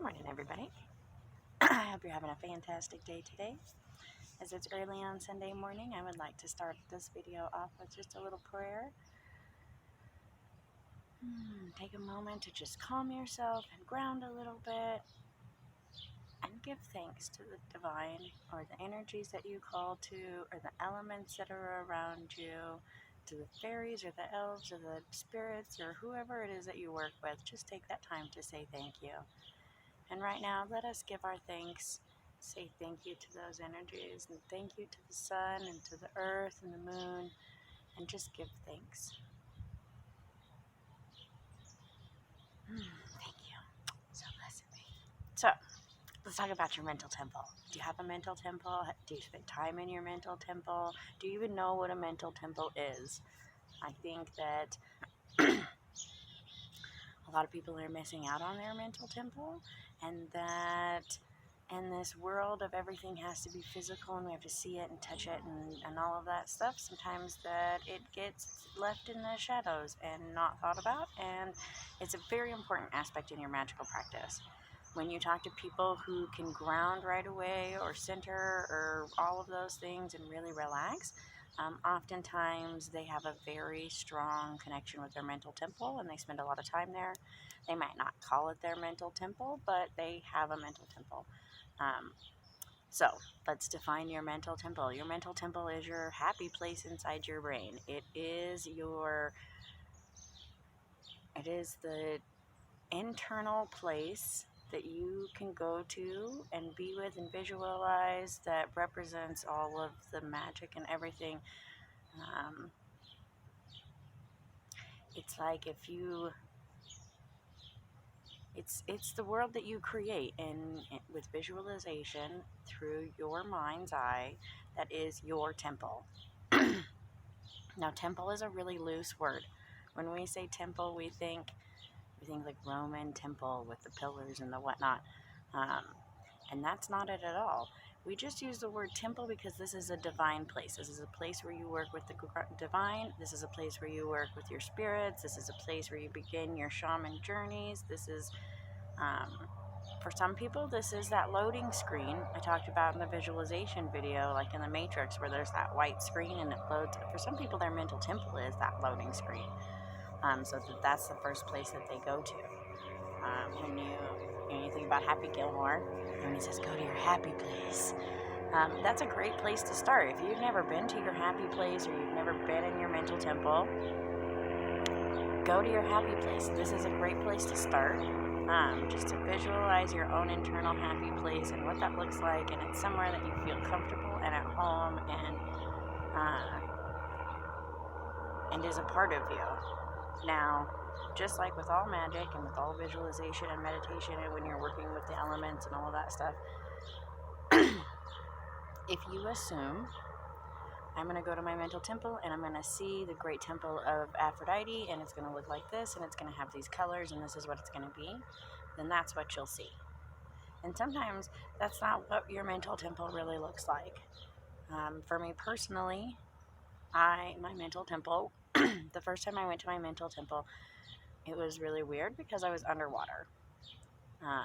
Good morning, everybody. I hope you're having a fantastic day today. As it's early on Sunday morning, I would like to start this video off with just a little prayer. Take a moment to just calm yourself and ground a little bit and give thanks to the divine or the energies that you call to or the elements that are around you, to the fairies or the elves or the spirits or whoever it is that you work with. Just take that time to say thank you. And right now, let us give our thanks. Say thank you to those energies, and thank you to the sun, and to the earth, and the moon, and just give thanks. Thank you. So blessed be. So, let's talk about your mental temple. Do you have a mental temple? Do you spend time in your mental temple? Do you even know what a mental temple is? I think that a lot of people are missing out on their mental temple, and that in this world of everything has to be physical and we have to see it and touch it and all of that stuff, sometimes that it gets left in the shadows and not thought about, and it's a very important aspect in your magical practice. When you talk to people who can ground right away or center or all of those things and really relax, oftentimes they have a very strong connection with their mental temple and they spend a lot of time there. They might not call it their mental temple, but they have a mental temple. So let's define your mental temple. Your mental temple is your happy place inside your brain. It is the internal place that you can go to and be with and visualize that represents all of the magic and everything. It's like if you it's the world that you create and with visualization through your mind's eye. That is your temple. Now, temple is a really loose word. When we say temple, we think like Roman temple with the pillars and the whatnot, and that's not it at all. We just use the word temple because this is a divine place. This is a place where you work with the divine. This is a place where you work with your spirits. This is a place where you begin your shaman journeys. This is, for some people, this is that loading screen I talked about in the visualization video, like in the Matrix, where there's that white screen and it loads. For some people, their mental temple is that loading screen. So that's the first place that they go to. When you think about Happy Gilmore, when he says, go to your happy place, that's a great place to start. If you've never been to your happy place or you've never been in your mental temple, go to your happy place. This is a great place to start, just to visualize your own internal happy place and what that looks like, and it's somewhere that you feel comfortable and at home and is a part of you. Now, just like with all magic and with all visualization and meditation and when you're working with the elements and all of that stuff, if you assume, I'm going to go to my mental temple and I'm going to see the great temple of Aphrodite and it's going to look like this and it's going to have these colors and this is what it's going to be, then that's what you'll see. And sometimes that's not what your mental temple really looks like. For me personally, my mental temple, the first time I went to my mental temple, it was really weird because I was underwater. I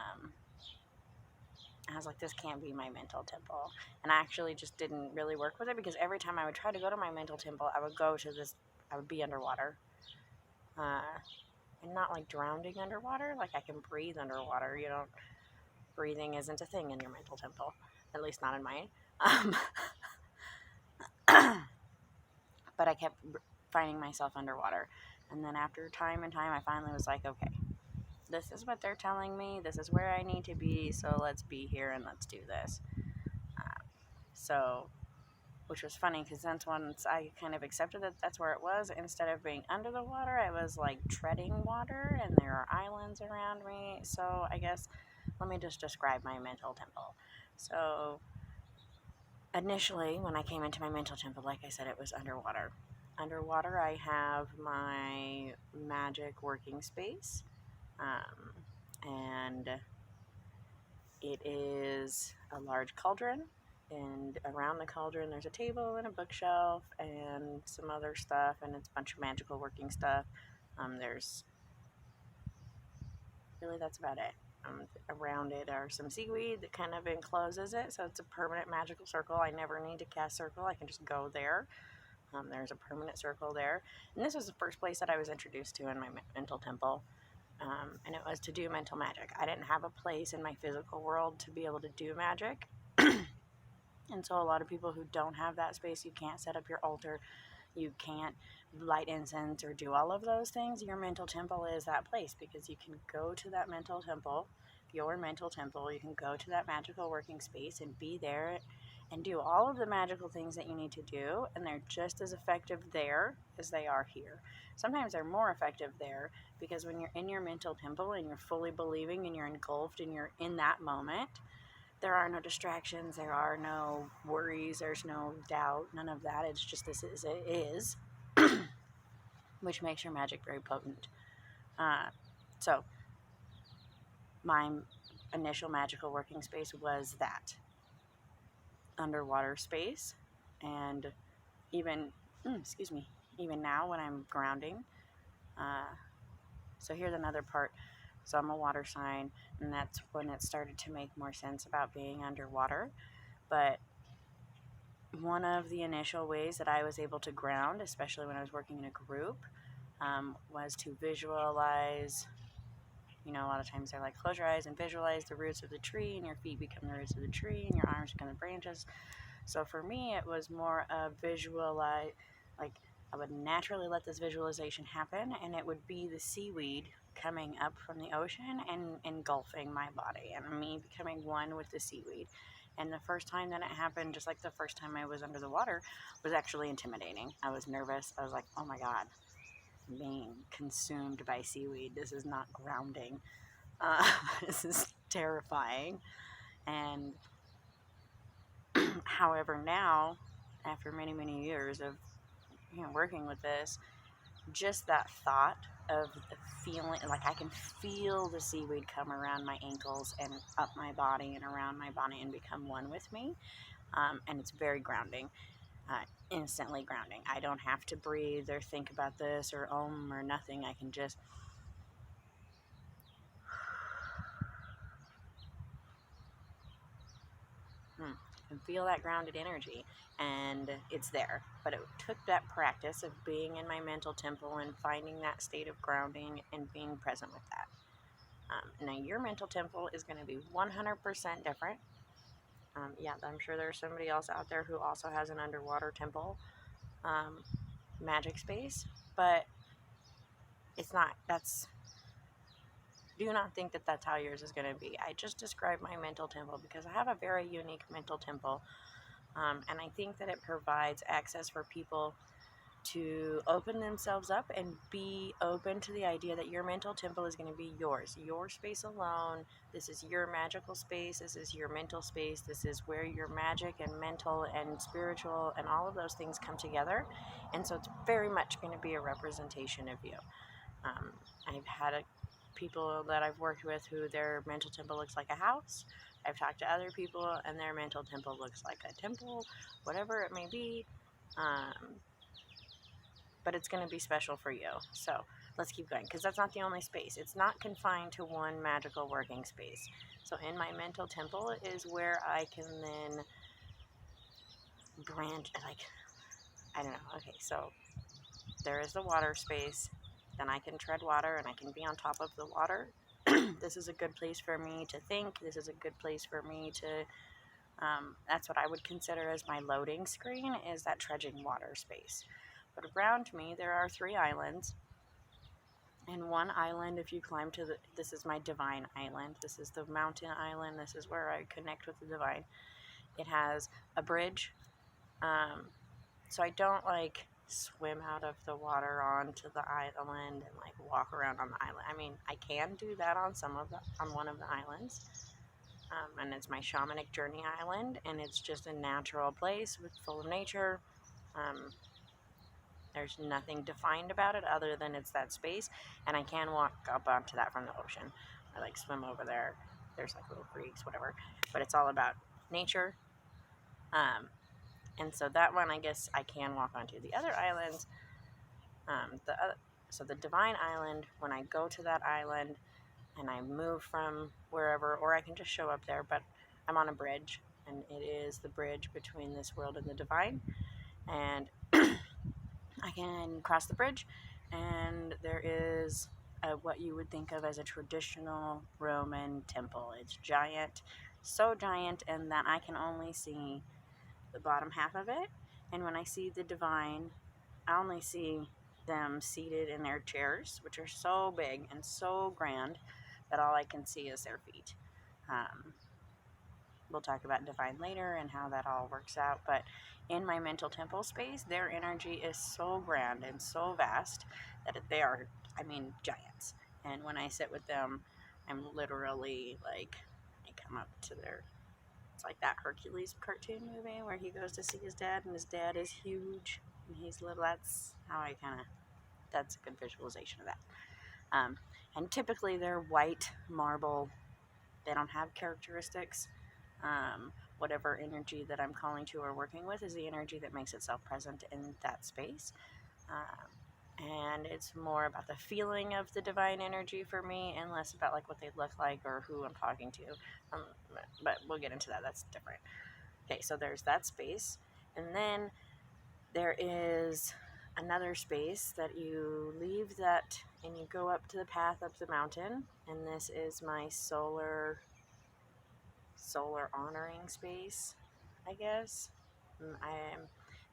was like, this can't be my mental temple. And I actually just didn't really work with it because every time I would try to go to my mental temple, I would be underwater. And not like drowning underwater, like I can breathe underwater. Breathing isn't a thing in your mental temple, at least not in mine. But I kept finding myself underwater. And then after time and time, I finally was like, okay, this is what they're telling me. This is where I need to be. So let's be here and let's do this. Which was funny because then once I kind of accepted that that's where it was, instead of being under the water, I was like treading water and there are islands around me. So I guess, let me just describe my mental temple. So initially, when I came into my mental temple, like I said, it was underwater. Underwater, I have my magic working space, and it is a large cauldron, and around the cauldron there's a table and a bookshelf and some other stuff, and it's a bunch of magical working stuff. That's about it. Around it are some seaweed that kind of encloses it, so it's a permanent magical circle. I never need to cast circle. I can just go there. There's a permanent circle there. And this was the first place that I was introduced to in my mental temple. And it was to do mental magic. I didn't have a place in my physical world to be able to do magic. And so a lot of people who don't have that space, you can't set up your altar, you can't light incense or do all of those things. Your mental temple is that place, because you can go to that mental temple, your mental temple, you can go to that magical working space and be there and do all of the magical things that you need to do, and they're just as effective there as they are here. Sometimes they're more effective there, because when you're in your mental temple and you're fully believing and you're engulfed and you're in that moment, there are no distractions, there are no worries, there's no doubt, none of that. It's just this is it is, which makes your magic very potent. So my initial magical working space was that underwater space, and even even now when I'm grounding. So here's another part. So I'm a water sign, and that's when it started to make more sense about being underwater. But one of the initial ways that I was able to ground, especially when I was working in a group, was to visualize. You know, a lot of times they're like, close your eyes and visualize the roots of the tree, and your feet become the roots of the tree, and your arms become the branches. So for me, it was more of visualize, like I would naturally let this visualization happen, and it would be the seaweed coming up from the ocean and engulfing my body, and me becoming one with the seaweed. And the first time that it happened, just like the first time I was under the water, was actually intimidating. I was nervous. I was like, oh my God, I'm being consumed by seaweed. This is not grounding. This is terrifying. And however, now, after many, many years of working with this, just that thought of the feeling, like I can feel the seaweed come around my ankles and up my body and around my body and become one with me. And it's very grounding, instantly grounding. I don't have to breathe or think about this or or nothing. I can just and feel that grounded energy, and it's there. But it took that practice of being in my mental temple and finding that state of grounding and being present with that. Now your mental temple is going to be 100% different. Yeah, I'm sure there's somebody else out there who also has an underwater temple magic space, but it's not. Do not think that that's how yours is going to be. I just described my mental temple because I have a very unique mental temple. And I think that it provides access for people to open themselves up and be open to the idea that your mental temple is going to be yours, your space alone. This is your magical space. This is your mental space. This is where your magic and mental and spiritual and all of those things come together. And so it's very much going to be a representation of you. I've had people that I've worked with who their mental temple looks like a house. I've talked to other people and their mental temple looks like a temple, whatever it may be. But it's going to be special for you. So let's keep going, because that's not the only space. It's not confined to one magical working space. So in my mental temple is where I can then branch, like, I don't know. Okay, so there is the water space. Then I can tread water and I can be on top of the water. This is a good place for me to think. This is a good place for me to, that's what I would consider as my loading screen, is that trudging water space. But around me, there are 3 islands. And one island, if you climb to this is my divine island. This is the mountain island. This is where I connect with the divine. It has a bridge. So I don't like swim out of the water onto the island and like walk around on the island. I mean, I can do that on one of the islands. And it's my shamanic journey island, and it's just a natural place full of nature. There's nothing defined about it other than it's that space, and I can walk up onto that from the ocean. I like swim over there. There's like little creeks, whatever, but it's all about nature. And so that one, I guess I can walk onto. The other islands, so the divine island, when I go to that island, and I move from wherever, or I can just show up there, but I'm on a bridge, and it is the bridge between this world and the divine, and I can cross the bridge, and there is what you would think of as a traditional Roman temple. It's giant, so giant, and that I can only see the bottom half of it, and when I see the divine, I only see them seated in their chairs, which are so big and so grand that all I can see is their feet. Um, we'll talk about divine later and how that all works out, but in my mental temple space, their energy is so grand and so vast that they are, I mean, giants. And when I sit with them, I'm literally like, I come up to their, it's like that Hercules cartoon movie where he goes to see his dad and his dad is huge and he's little. That's how I kind of, that's a good visualization of that. And typically they're white marble. They don't have characteristics. Whatever energy that I'm calling to or working with is the energy that makes itself present in that space. And it's more about the feeling of the divine energy for me and less about like what they look like or who I'm talking to. But we'll get into that. That's different. Okay, so there's that space. And then there is another space that you leave that and you go up to the path up the mountain. And this is my solar honoring space, I guess.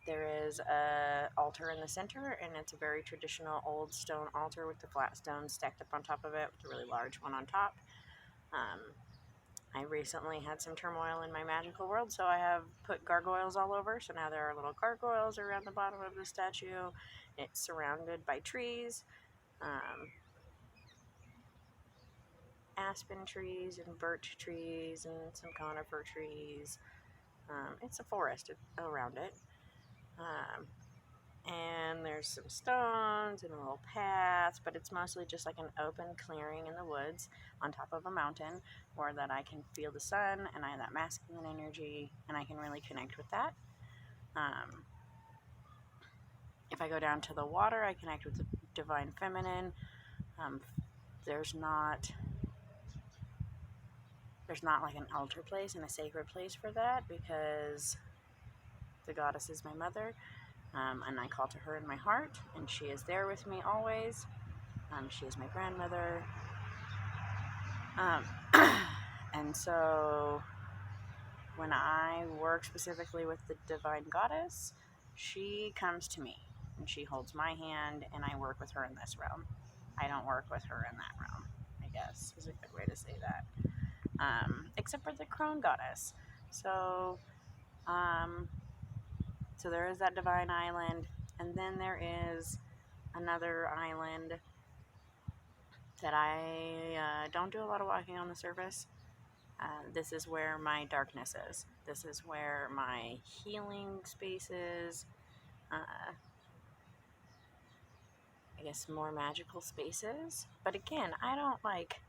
There is a altar in the center, and it's a very traditional old stone altar with the flat stones stacked up on top of it with a really large one on top. I recently had some turmoil in my magical world, so I have put gargoyles all over. So now there are little gargoyles around the bottom of the statue. It's surrounded by trees, aspen trees and birch trees and some conifer trees. It's a forest around it. And there's some stones and a little path, but it's mostly just like an open clearing in the woods on top of a mountain where that I can feel the sun and I have that masculine energy and I can really connect with that. If I go down to the water, I connect with the divine feminine. There's not like an altar place and a sacred place for that because the goddess is my mother. And I call to her in my heart, and she is there with me always. She is my grandmother. And so when I work specifically with the divine goddess, she comes to me, and she holds my hand, and I work with her in this realm. I don't work with her in that realm, I guess, is a good way to say that. Except for the crone goddess. So there is that divine island, and then there is another island that I don't do a lot of walking on the surface. This is where my darkness is. This is where my healing space is. I guess more magical spaces. But again, I don't like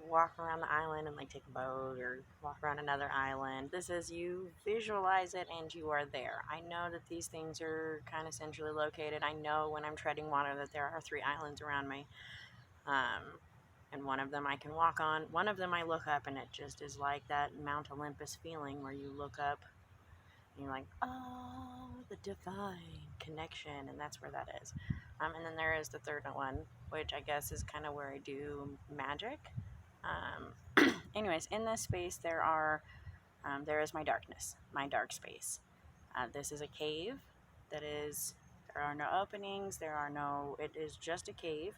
walk around the island and like take a boat or walk around another island. This is you visualize it and you are there. I know that these things are kind of centrally located. I know when I'm treading water that there are 3 islands around me. And one of them I can walk on. One of them I look up and it just is like that Mount Olympus feeling where you look up and you're like, oh, the divine connection, and that's where that is. And then there is the third one, which I guess is kind of where I do magic. Anyways, in this space there is my darkness, my dark space. This is a cave there are no openings, it is just a cave.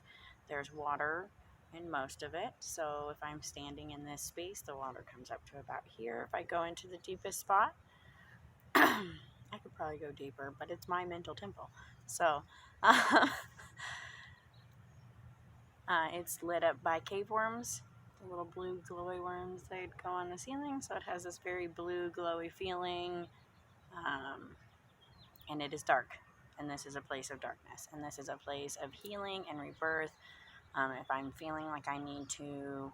There's water in most of it, so if I'm standing in this space, the water comes up to about here. If I go into the deepest spot, I could probably go deeper, but it's my mental temple. So, it's lit up by cave worms, the little blue glowy worms that go on the ceiling, so it has this very blue glowy feeling, and it is dark, and this is a place of darkness, and this is a place of healing and rebirth. If I'm feeling like I need to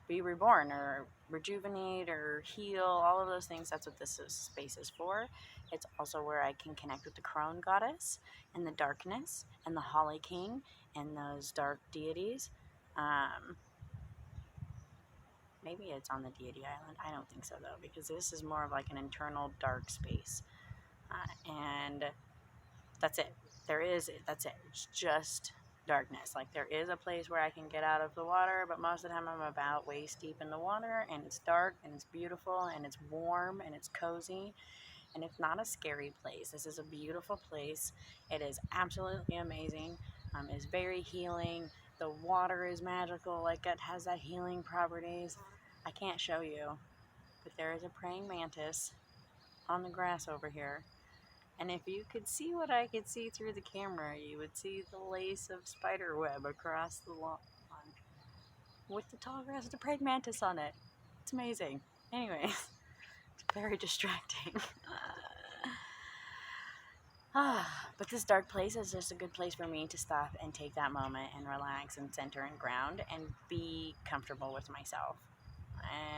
be reborn or rejuvenate or heal, all of those things, that's what this space is for. It's also where I can connect with the crone goddess and the darkness and the holly king and those dark deities. Maybe it's on the deity island. I don't think so though, because this is more of like an internal dark space. And that's it. That's it. It's just darkness. Like, there is a place where I can get out of the water, but most of the time I'm about waist deep in the water, and it's dark, and it's beautiful, and it's warm, and it's cozy, and it's not a scary place. This is a beautiful place. It is absolutely amazing. It's very healing. The water is magical. Like, it has that healing properties. I can't show you, but there is a praying mantis on the grass over here. And if you could see what I could see through the camera, you would see the lace of spider web across the lawn with the tall grass with the praying mantis on it. It's amazing. Anyways, it's very distracting. But this dark place is just a good place for me to stop and take that moment and relax and center and ground and be comfortable with myself.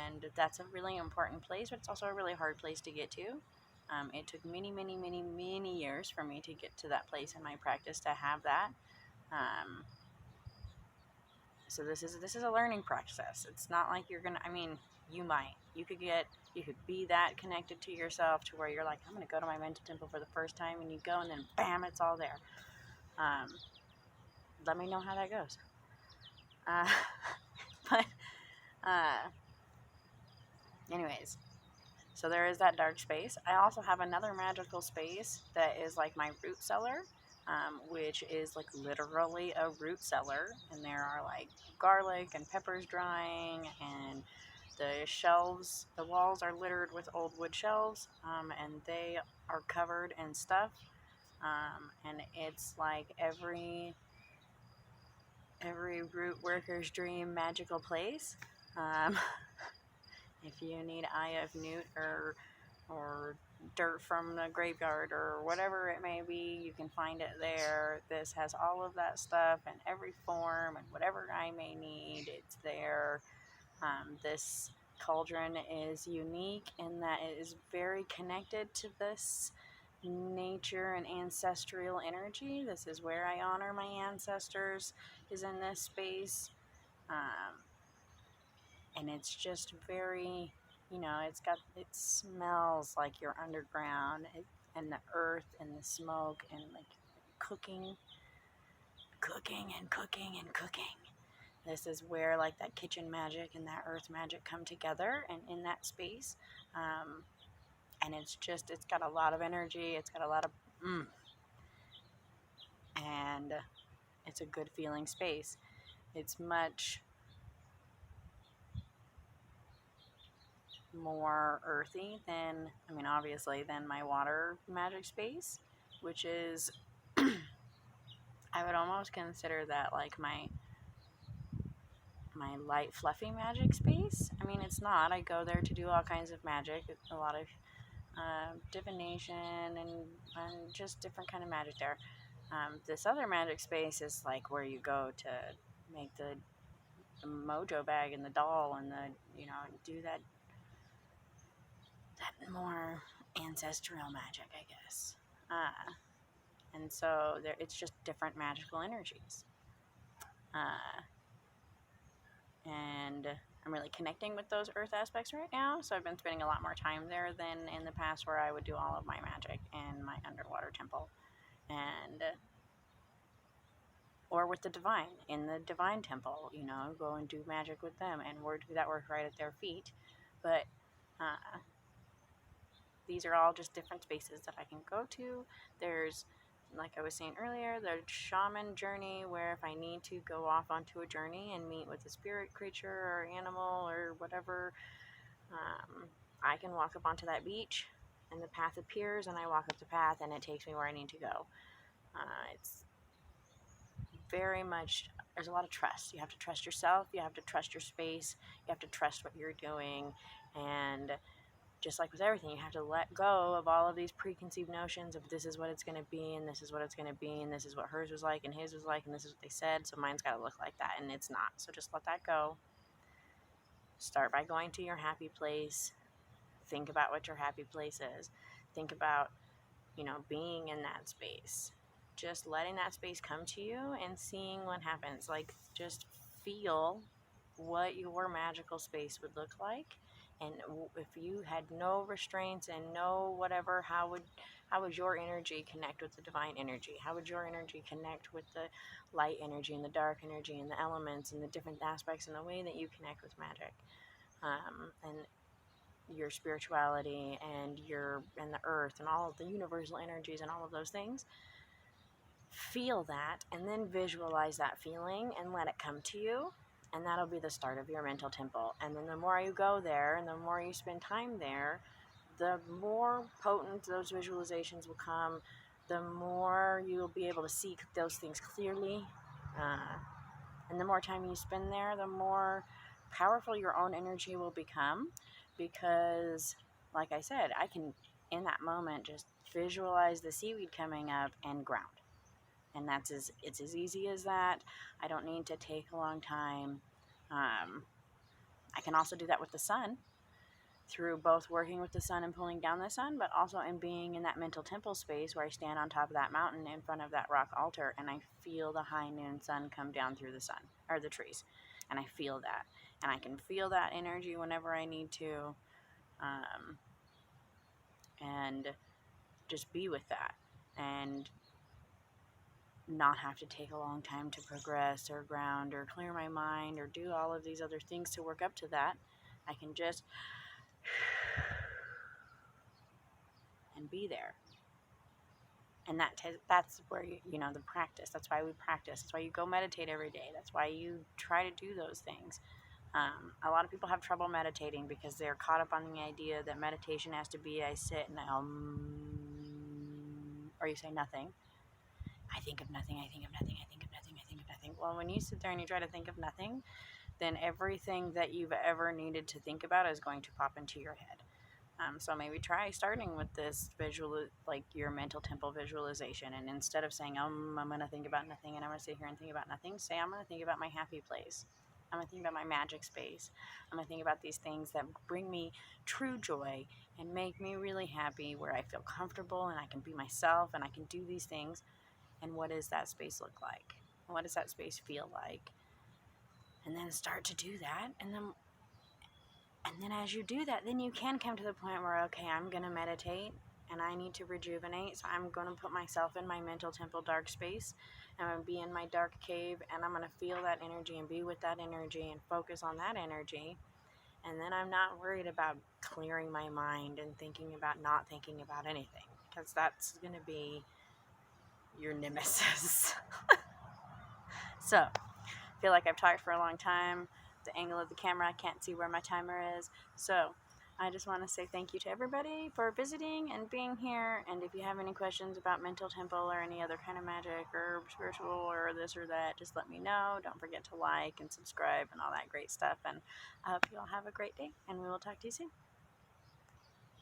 And that's a really important place, but it's also a really hard place to get to. It took many, many, many, many years for me to get to that place in my practice to have that. So this is a learning process. It's not like you're gonna. I mean, you could be that connected to yourself to where you're like, I'm gonna go to my mental temple for the first time, and you go, and then bam, it's all there. Let me know how that goes. But anyways. So there is that dark space. I also have another magical space that is like my root cellar, which is like literally a root cellar. And there are like garlic and peppers drying, and the walls are littered with old wood shelves, and they are covered in stuff. And it's like every root worker's dream magical place. If you need Eye of Newt or dirt from the graveyard or whatever it may be, you can find it there. This has all of that stuff in every form, and whatever I may need, it's there. This cauldron is unique in that it is very connected to this nature and ancestral energy. This is where I honor my ancestors, is in this space. And it's just very, it smells like you're underground, and the earth and the smoke and like cooking and cooking and cooking. This is where like that kitchen magic and that earth magic come together, and in that space. And it's got a lot of energy. It's got a lot of and it's a good feeling space. It's much more earthy than, obviously, than my water magic space, which is, I would almost consider that like my light, fluffy magic space. It's not. I go there to do all kinds of magic, a lot of divination and just different kind of magic there. This other magic space is like where you go to make the mojo bag and the doll and do that more ancestral magic, I guess. And so it's just different magical energies. And I'm really connecting with those earth aspects right now, so I've been spending a lot more time there than in the past, where I would do all of my magic in my underwater temple, or with the divine in the divine temple, go and do magic with them and do that work right at their feet. But these are all just different spaces that I can go to. There's, like I was saying earlier, the shaman journey, where if I need to go off onto a journey and meet with a spirit creature or animal or whatever, I can walk up onto that beach and the path appears, and I walk up the path and it takes me where I need to go. It's very much, there's a lot of trust. You have to trust yourself, you have to trust your space, you have to trust what you're doing, and just like with everything, you have to let go of all of these preconceived notions of this is what it's going to be, and this is what it's going to be, and this is what hers was like, and his was like, and this is what they said, so mine's got to look like that, and it's not. So just let that go. Start by going to your happy place. Think about what your happy place is. Think about, being in that space. just letting that space come to you and seeing what happens. Like, just feel what your magical space would look like. And if you had no restraints and no whatever, how would your energy connect with the divine energy? How would your energy connect with the light energy and the dark energy and the elements and the different aspects and the way that you connect with magic, and your spirituality and the earth and all of the universal energies and all of those things? Feel that, and then visualize that feeling and let it come to you, and that'll be the start of your mental temple. And then the more you go there and the more you spend time there, the more potent those visualizations will come, the more you'll be able to see those things clearly, and the more time you spend there, the more powerful your own energy will become. Because, like I said, I can, in that moment, just visualize the seaweed coming up and ground. And it's as easy as that. I don't need to take a long time. I can also do that with the sun, through both working with the sun and pulling down the sun, but also in being in that mental temple space where I stand on top of that mountain in front of that rock altar and I feel the high noon sun come down through the sun, or the trees. And I feel that. And I can feel that energy whenever I need to. And just be with that. And not have to take a long time to progress or ground or clear my mind or do all of these other things to work up to that. I can just and be there. And that's where the practice. That's why we practice. That's why you go meditate every day. That's why you try to do those things. A lot of people have trouble meditating because they're caught up on the idea that meditation has to be I sit and or you say nothing. I think of nothing, I think of nothing, I think of nothing, I think of nothing. Well, when you sit there and you try to think of nothing, then everything that you've ever needed to think about is going to pop into your head. So maybe try starting with this like your mental temple visualization. And instead of saying, I'm going to think about nothing and I'm going to sit here and think about nothing, say, I'm going to think about my happy place. I'm going to think about my magic space. I'm going to think about these things that bring me true joy and make me really happy, where I feel comfortable and I can be myself and I can do these things. And what does that space look like? What does that space feel like? And then start to do that. And then as you do that, then you can come to the point where, okay, I'm going to meditate and I need to rejuvenate. So I'm going to put myself in my mental temple dark space. And I'm going to be in my dark cave and I'm going to feel that energy and be with that energy and focus on that energy. And then I'm not worried about clearing my mind and not thinking about anything, because that's going to be your nemesis. So, I feel like I've talked for a long time. The angle of the camera, I can't see where my timer is. So, I just want to say thank you to everybody for visiting and being here. And if you have any questions about mental temple or any other kind of magic or spiritual or this or that, just let me know. Don't forget to like and subscribe and all that great stuff. And I hope you all have a great day, and we will talk to you soon.